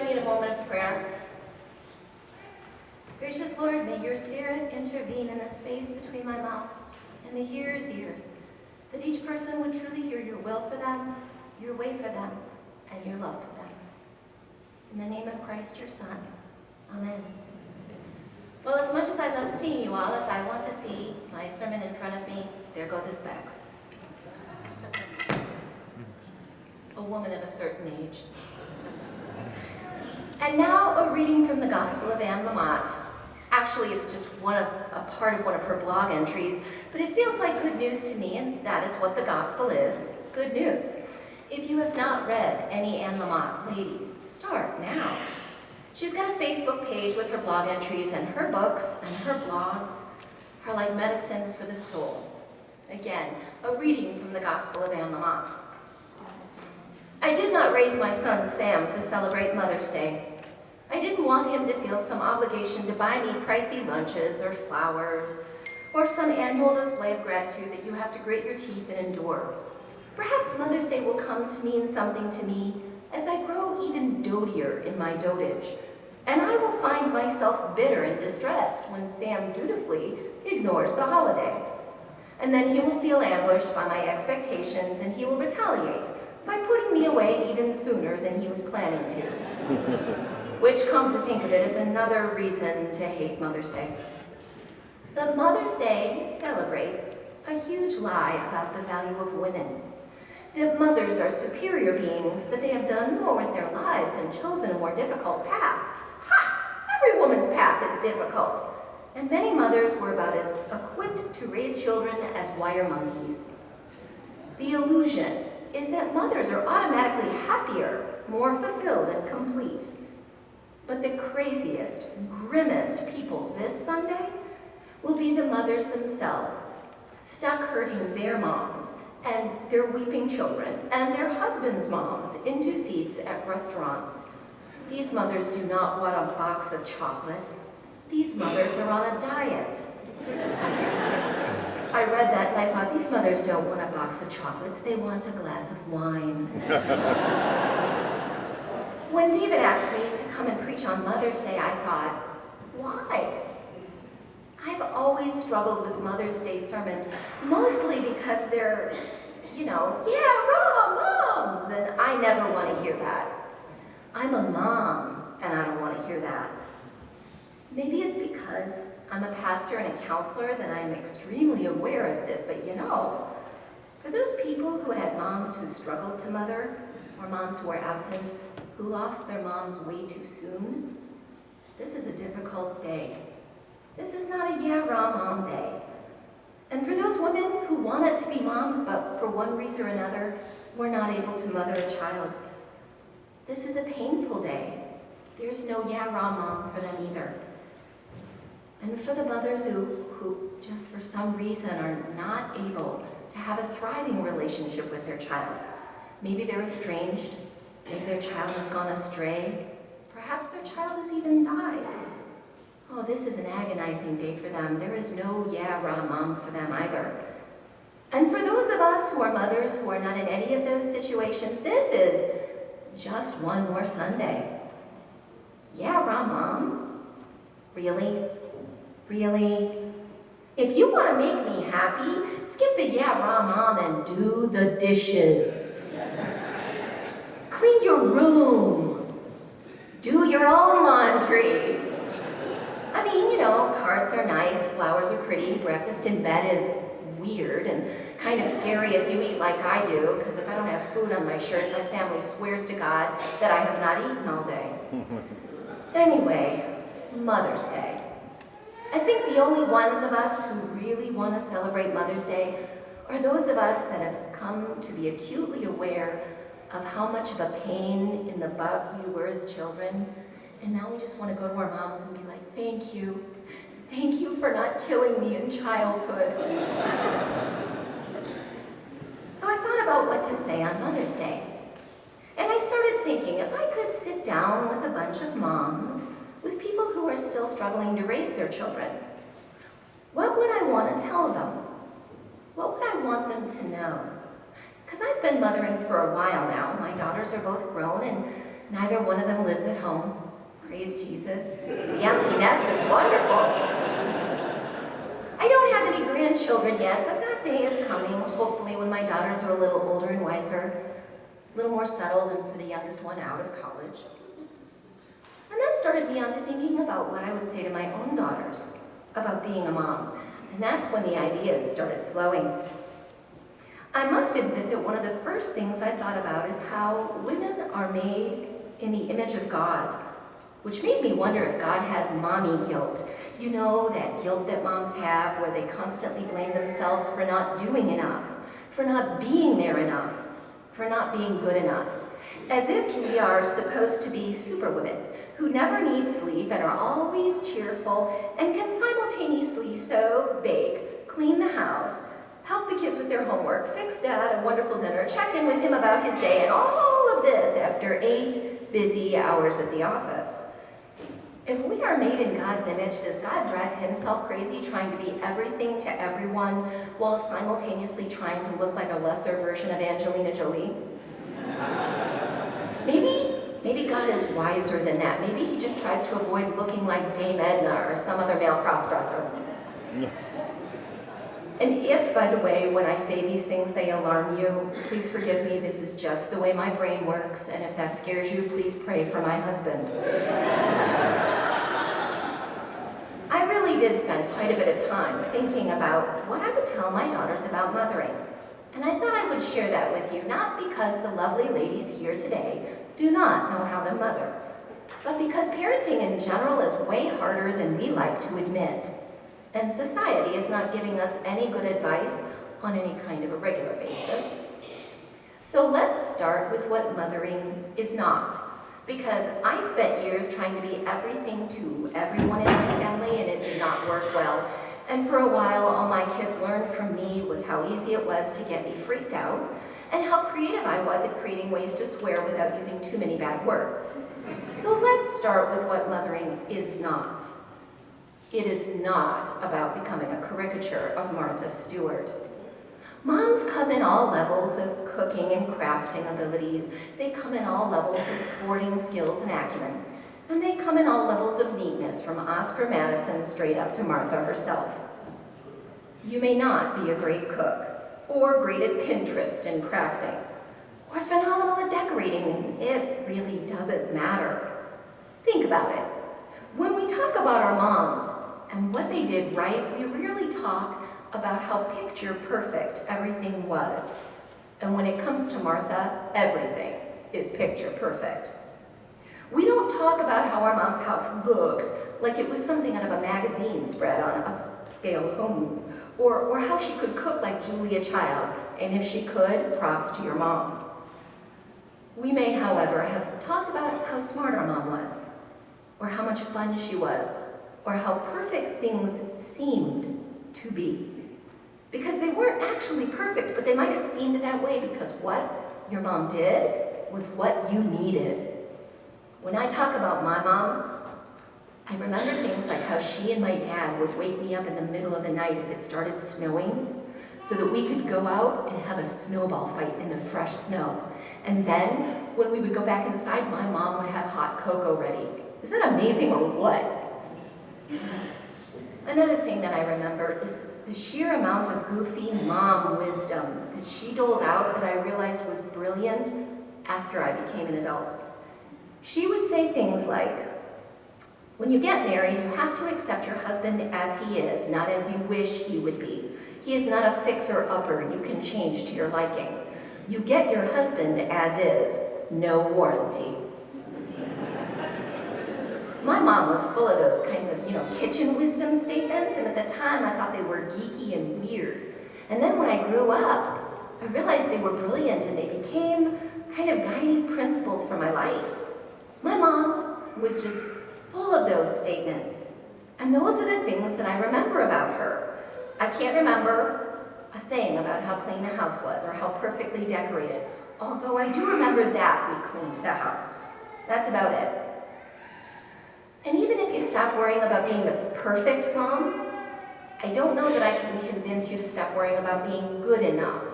join me in a moment of prayer? Gracious Lord, may your Spirit intervene in the space between my mouth and the hearer's ears, that each person would truly hear your will for them, your way for them, and your love for them. In the name of Christ, your Son. Amen. Well, as much as I love seeing you all, if I want to see my sermon in front of me, there go the specs. A woman of a certain age. And now a reading from the Gospel of Anne Lamott. Actually, it's just a part of one of her blog entries, but it feels like good news to me, and that is what the gospel is, good news. If you have not read any Anne Lamott, ladies, start now. She's got a Facebook page with her blog entries, and her books and her blogs are like medicine for the soul. Again, a reading from the Gospel of Anne Lamott. I did not raise my son Sam to celebrate Mother's Day. I didn't want him to feel some obligation to buy me pricey lunches or flowers or some annual display of gratitude that you have to grit your teeth and endure. Perhaps Mother's Day will come to mean something to me as I grow even dotier in my dotage, and I will find myself bitter and distressed when Sam dutifully ignores the holiday. And then he will feel ambushed by my expectations, and he will retaliate by putting me away even sooner than he was planning to. Which, come to think of it, is another reason to hate Mother's Day. But Mother's Day celebrates a huge lie about the value of women. That mothers are superior beings, that they have done more with their lives and chosen a more difficult path. Ha! Every woman's path is difficult. And many mothers were about as equipped to raise children as wire monkeys. The illusion is that mothers are automatically happier, more fulfilled and complete. But the craziest, grimmest people this Sunday will be the mothers themselves, stuck herding their moms and their weeping children and their husbands' moms into seats at restaurants. These mothers do not want a box of chocolate. These mothers are on a diet. I read that and I thought, these mothers don't want a box of chocolates, they want a glass of wine. When David asked me to come and preach on Mother's Day, I thought, why? I've always struggled with Mother's Day sermons, mostly because they're, raw moms, and I never want to hear that. I'm a mom, and I don't want to hear that. Maybe it's because I'm a pastor and a counselor that I'm extremely aware of this, but for those people who had moms who struggled to mother, or moms who were absent, who lost their moms way too soon, this is a difficult day. This is not a raw mom day. And for those women who wanted to be moms, but for one reason or another, were not able to mother a child, this is a painful day. There's no raw mom for them either. And for the mothers who just for some reason are not able to have a thriving relationship with their child, maybe they're estranged, maybe their child has gone astray, perhaps their child has even died. Oh, this is an agonizing day for them. There is no raw mom for them either. And for those of us who are mothers who are not in any of those situations, this is just one more Sunday. Raw mom? Really? Really? If you want to make me happy, skip the raw mom and do the dishes. Clean your room. Do your own laundry. I mean, cards are nice, flowers are pretty, breakfast in bed is weird and kind of scary if you eat like I do, because if I don't have food on my shirt, my family swears to God that I have not eaten all day. Anyway, Mother's Day. I think the only ones of us who really want to celebrate Mother's Day are those of us that have come to be acutely aware of how much of a pain in the butt we were as children, and now we just want to go to our moms and be like, thank you for not killing me in childhood. So I thought about what to say on Mother's Day, and I started thinking, if I could sit down with a bunch of moms, with people who are still struggling to raise their children, what would I want to tell them? What would I want them to know? Because I've been mothering for a while now. My daughters are both grown, and Neither one of them lives at home. Praise Jesus. The empty nest is wonderful. I don't have any grandchildren yet, but that day is coming, hopefully when my daughters are a little older and wiser, a little more settled, and for the youngest one out of college. And that started me on to thinking about what I would say to my own daughters about being a mom. And that's when the ideas started flowing. I must admit that one of the first things I thought about is how women are made in the image of God, which made me wonder if God has mommy guilt. You know, that guilt that moms have where they constantly blame themselves for not doing enough, for not being there enough, for not being good enough. As if we are supposed to be superwomen who never need sleep and are always cheerful and can simultaneously sew, bake, clean the house, help the kids with their homework, fix dad a wonderful dinner, check in with him about his day, and all of this after 8 busy hours at the office. If we are made in God's image, does God drive himself crazy trying to be everything to everyone while simultaneously trying to look like a lesser version of Angelina Jolie? Maybe God is wiser than that. Maybe he just tries to avoid looking like Dame Edna or some other male crossdresser. And if, by the way, when I say these things they alarm you, please forgive me, this is just the way my brain works, and if that scares you, please pray for my husband. I really did spend quite a bit of time thinking about what I would tell my daughters about mothering. And I thought I would share that with you, not because the lovely ladies here today do not know how to mother, but because parenting in general is way harder than we like to admit. And society is not giving us any good advice on any kind of a regular basis. So let's start with what mothering is not, because I spent years trying to be everything to everyone in my family, and it did not work well. And for a while, all my kids learned from me was how easy it was to get me freaked out, and how creative I was at creating ways to swear without using too many bad words. So let's start with what mothering is not. It is not about becoming a caricature of Martha Stewart. Moms come in all levels of cooking and crafting abilities. They come in all levels of sporting skills and acumen. And they come in all levels of neatness, from Oscar Madison straight up to Martha herself. You may not be a great cook, or great at Pinterest and crafting, or phenomenal at decorating. It really doesn't matter. Think about it. When we talk about our moms and what they did right, we rarely talk about how picture perfect everything was. And when it comes to Martha, everything is picture perfect. We don't talk about how our mom's house looked like it was something out of a magazine spread on upscale homes, or how she could cook like Julia Child, and if she could, props to your mom. We may, however, have talked about how smart our mom was, or how much fun she was, or how perfect things seemed to be. Because they weren't actually perfect, but they might have seemed that way because what your mom did was what you needed. When I talk about my mom, I remember things like how she and my dad would wake me up in the middle of the night if it started snowing, so that we could go out and have a snowball fight in the fresh snow. And then, when we would go back inside, my mom would have hot cocoa ready. Is that amazing or what? Another thing that I remember is the sheer amount of goofy mom wisdom that she doled out that I realized was brilliant after I became an adult. She would say things like, when you get married, you have to accept your husband as he is, not as you wish he would be. He is not a fixer-upper you can change to your liking. You get your husband as is, no warranty. My mom was full of those kinds of, kitchen wisdom statements, and at the time I thought they were geeky and weird. And then when I grew up, I realized they were brilliant and they became kind of guiding principles for my life. My mom was just full of those statements. And those are the things that I remember about her. I can't remember a thing about how clean the house was or how perfectly decorated, although I do remember that we cleaned the house. That's about it. And even if you stop worrying about being the perfect mom, I don't know that I can convince you to stop worrying about being good enough.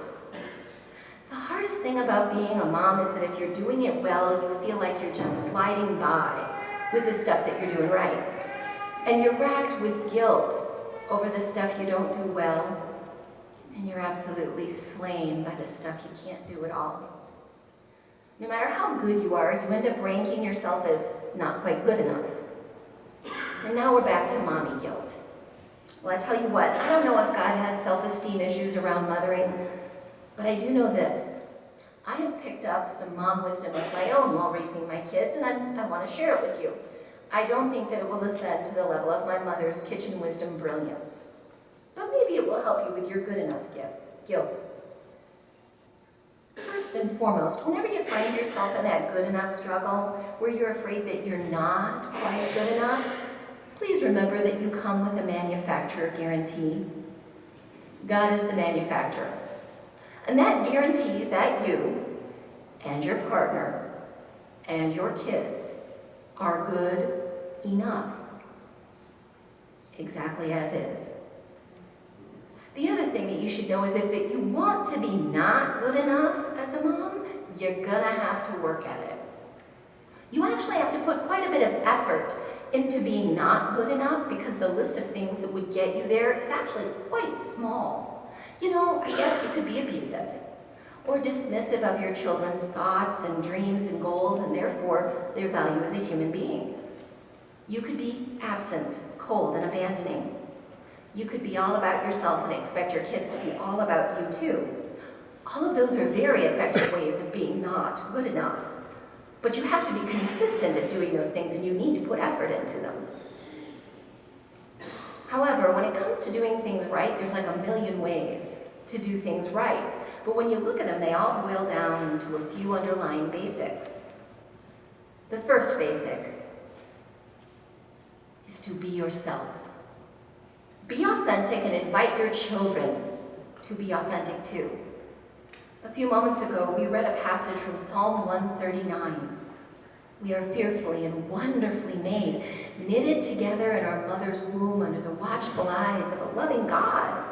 The hard hardest thing about being a mom is that if you're doing it well, you feel like you're just sliding by with the stuff that you're doing right. And you're racked with guilt over the stuff you don't do well, and you're absolutely slain by the stuff you can't do at all. No matter how good you are, you end up ranking yourself as not quite good enough. And now we're back to mommy guilt. Well, I tell you what, I don't know if God has self-esteem issues around mothering, but I do know this. I have picked up some mom wisdom of my own while raising my kids, and I want to share it with you. I don't think that it will ascend to the level of my mother's kitchen wisdom brilliance, but maybe it will help you with your good enough guilt. First and foremost, whenever you find yourself in that good enough struggle where you're afraid that you're not quite good enough, please remember that you come with a manufacturer guarantee. God is the manufacturer. And that guarantees that you and your partner and your kids are good enough, exactly as is. The other thing that you should know is that if you want to be not good enough as a mom, you're gonna have to work at it. You actually have to put quite a bit of effort into being not good enough because the list of things that would get you there is actually quite small. You know, I guess you could be abusive or dismissive of your children's thoughts and dreams and goals and therefore their value as a human being. You could be absent, cold, and abandoning. You could be all about yourself and expect your kids to be all about you too. All of those are very effective ways of being not good enough. But you have to be consistent at doing those things and you need to put effort into them. However, when it comes to doing things right, there's like a million ways to do things right. But when you look at them, they all boil down to a few underlying basics. The first basic is to be yourself. Be authentic and invite your children to be authentic too. A few moments ago, we read a passage from Psalm 139. We are fearfully and wonderfully made, knitted together in our mother's womb under the watchful eyes of a loving God.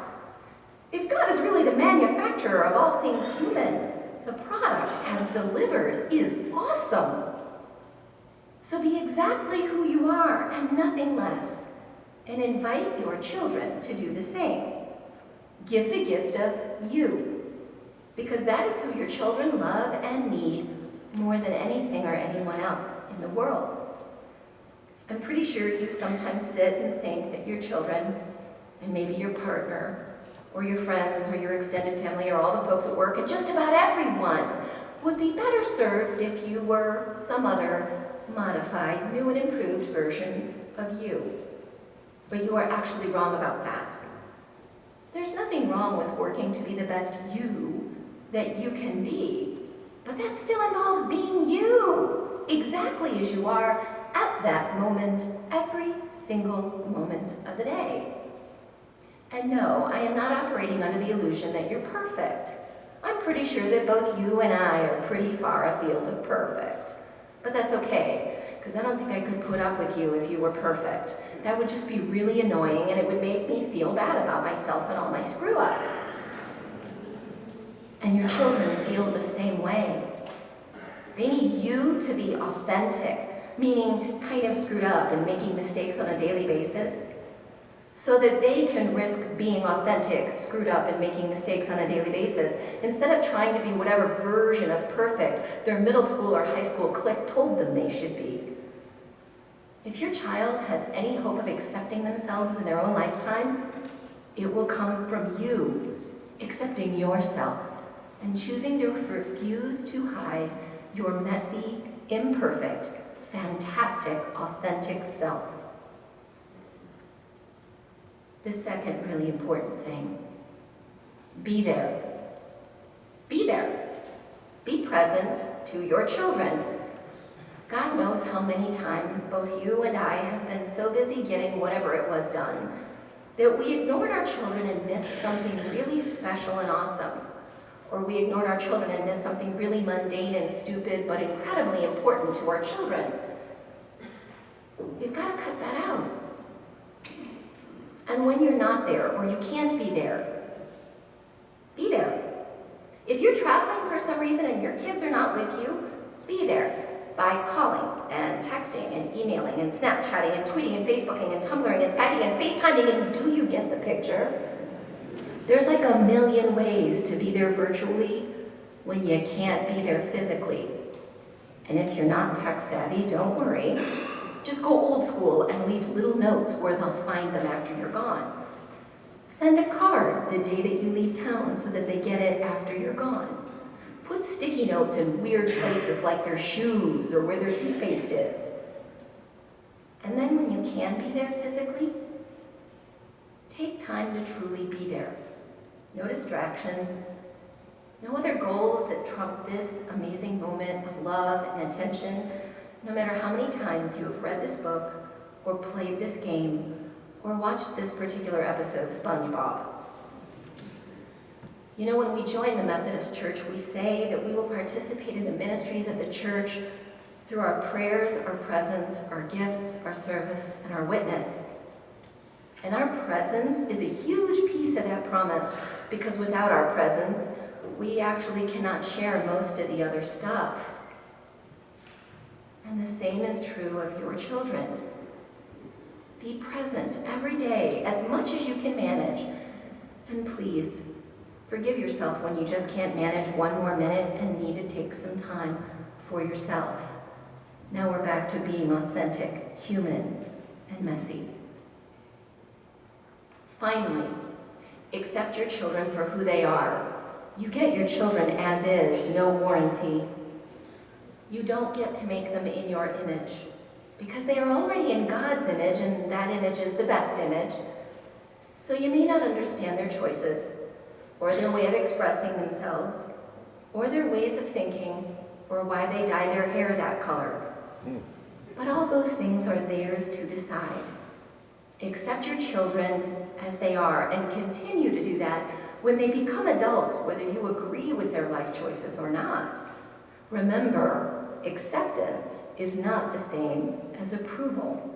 If God is really the manufacturer of all things human, the product as delivered is awesome. So be exactly who you are and nothing less, and invite your children to do the same. Give the gift of you, because that is who your children love and need more than anything or anyone else in the world. I'm pretty sure you sometimes sit and think that your children, and maybe your partner, or your friends, or your extended family, or all the folks at work, and just about everyone would be better served if you were some other modified, new and improved version of you. But you are actually wrong about that. There's nothing wrong with working to be the best you that you can be, but that still involves being you, exactly as you are at that moment, every single moment of the day. And no, I am not operating under the illusion that you're perfect. I'm pretty sure that both you and I are pretty far afield of perfect. But that's okay, because I don't think I could put up with you if you were perfect. That would just be really annoying, and it would make me feel bad about myself and all my screw-ups. And your children feel the same way. They need you to be authentic, meaning kind of screwed up and making mistakes on a daily basis, so that they can risk being authentic, screwed up, and making mistakes on a daily basis, instead of trying to be whatever version of perfect their middle school or high school clique told them they should be. If your child has any hope of accepting themselves in their own lifetime, it will come from you accepting yourself and choosing to refuse to hide your messy, imperfect, fantastic, authentic self. The second really important thing, be there. Be there. Be present to your children. God knows how many times both you and I have been so busy getting whatever it was done that we ignored our children and missed something really special and awesome. Or we ignored our children and missed something really mundane and stupid but incredibly important to our children. You've got to cut that out. And when you're not there or you can't be there, be there. If you're traveling for some reason and your kids are not with you, be there by calling and texting and emailing and Snapchatting and tweeting and Facebooking and Tumblring and Skyping and FaceTiming, and do you get the picture? There's like a million ways to be there virtually when you can't be there physically. And if you're not tech savvy, don't worry. Just go old school and leave little notes where they'll find them after you're gone. Send a card the day that you leave town so that they get it after you're gone. Put sticky notes in weird places like their shoes or where their toothpaste is. And then when you can be there physically, take time to truly be there. No distractions, no other goals that trump this amazing moment of love and attention, no matter how many times you have read this book or played this game or watched this particular episode of SpongeBob. You know, when we join the Methodist Church, we say that we will participate in the ministries of the church through our prayers, our presence, our gifts, our service, and our witness. And our presence is a huge piece of that promise, because without our presence, we actually cannot share most of the other stuff. And the same is true of your children. Be present every day as much as you can manage. And please, forgive yourself when you just can't manage one more minute and need to take some time for yourself. Now we're back to being authentic, human, and messy. Finally, accept your children for who they are. You get your children as is, no warranty. You don't get to make them in your image, because they are already in God's image, and that image is the best image. So you may not understand their choices, or their way of expressing themselves, or their ways of thinking, or why they dye their hair that color. But all those things are theirs to decide. Accept your children as they are, and continue to do that when they become adults, whether you agree with their life choices or not. Remember, acceptance is not the same as approval.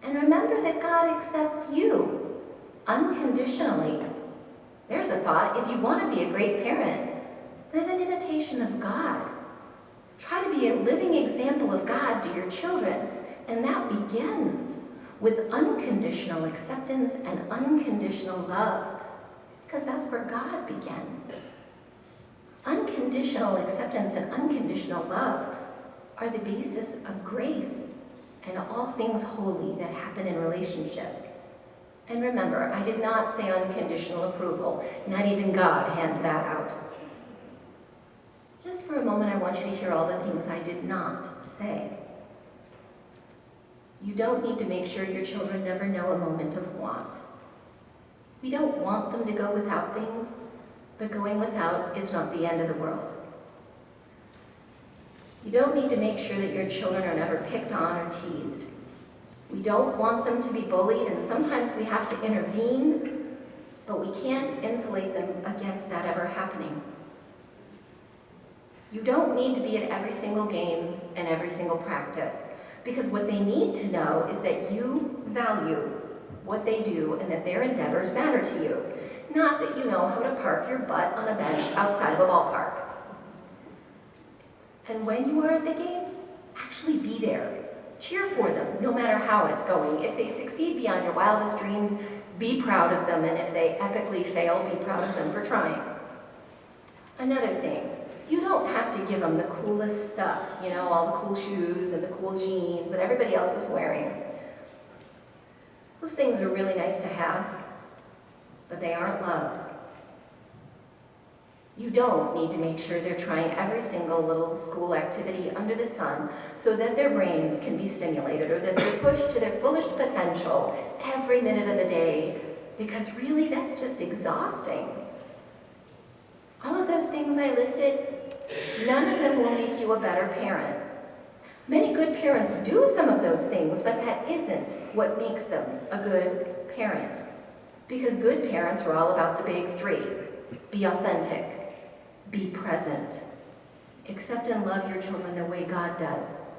And remember that God accepts you unconditionally. There's a thought: if you want to be a great parent, live in imitation of God. Try to be a living example of God to your children, and that begins with unconditional acceptance and unconditional love, because that's where God begins. Unconditional acceptance and unconditional love are the basis of grace and all things holy that happen in relationship. And remember, I did not say unconditional approval. Not even God hands that out. Just for a moment, I want you to hear all the things I did not say. You don't need to make sure your children never know a moment of want. We don't want them to go without things, but going without is not the end of the world. You don't need to make sure that your children are never picked on or teased. We don't want them to be bullied, and sometimes we have to intervene, but we can't insulate them against that ever happening. You don't need to be at every single game and every single practice, because what they need to know is that you value what they do and that their endeavors matter to you, not that you know how to park your butt on a bench outside of a ballpark. And when you are at the game, actually be there. Cheer for them, no matter how it's going. If they succeed beyond your wildest dreams, be proud of them, and if they epically fail, be proud of them for trying. Another thing, you don't have to give them the coolest stuff, all the cool shoes and the cool jeans that everybody else is wearing. Those things are really nice to have, but they aren't love. You don't need to make sure they're trying every single little school activity under the sun so that their brains can be stimulated, or that they're pushed to their fullest potential every minute of the day, because really that's just exhausting. All of those things I listed, none of them will make you a better parent. Many good parents do some of those things, but that isn't what makes them a good parent. Because good parents are all about the big three. Be authentic. Be present. Accept and love your children the way God does,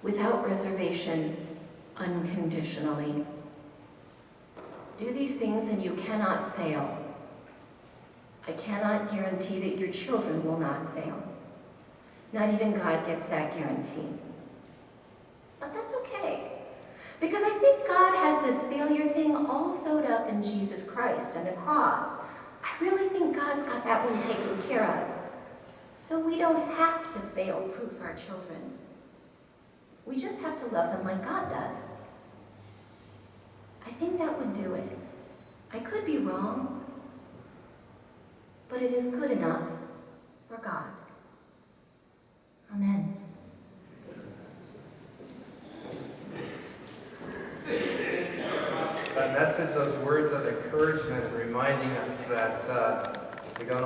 without reservation, unconditionally. Do these things and you cannot fail. I cannot guarantee that your children will not fail. Not even God gets that guarantee. But that's okay, because I think God has this failure thing all sewed up in Jesus Christ and the cross. I really think God's got that one taken care of. So we don't have to fail-proof our children. We just have to love them like God does. I think that would do it. I could be wrong, but it is good enough for God. Amen. That message, those words of encouragement reminding us that we don't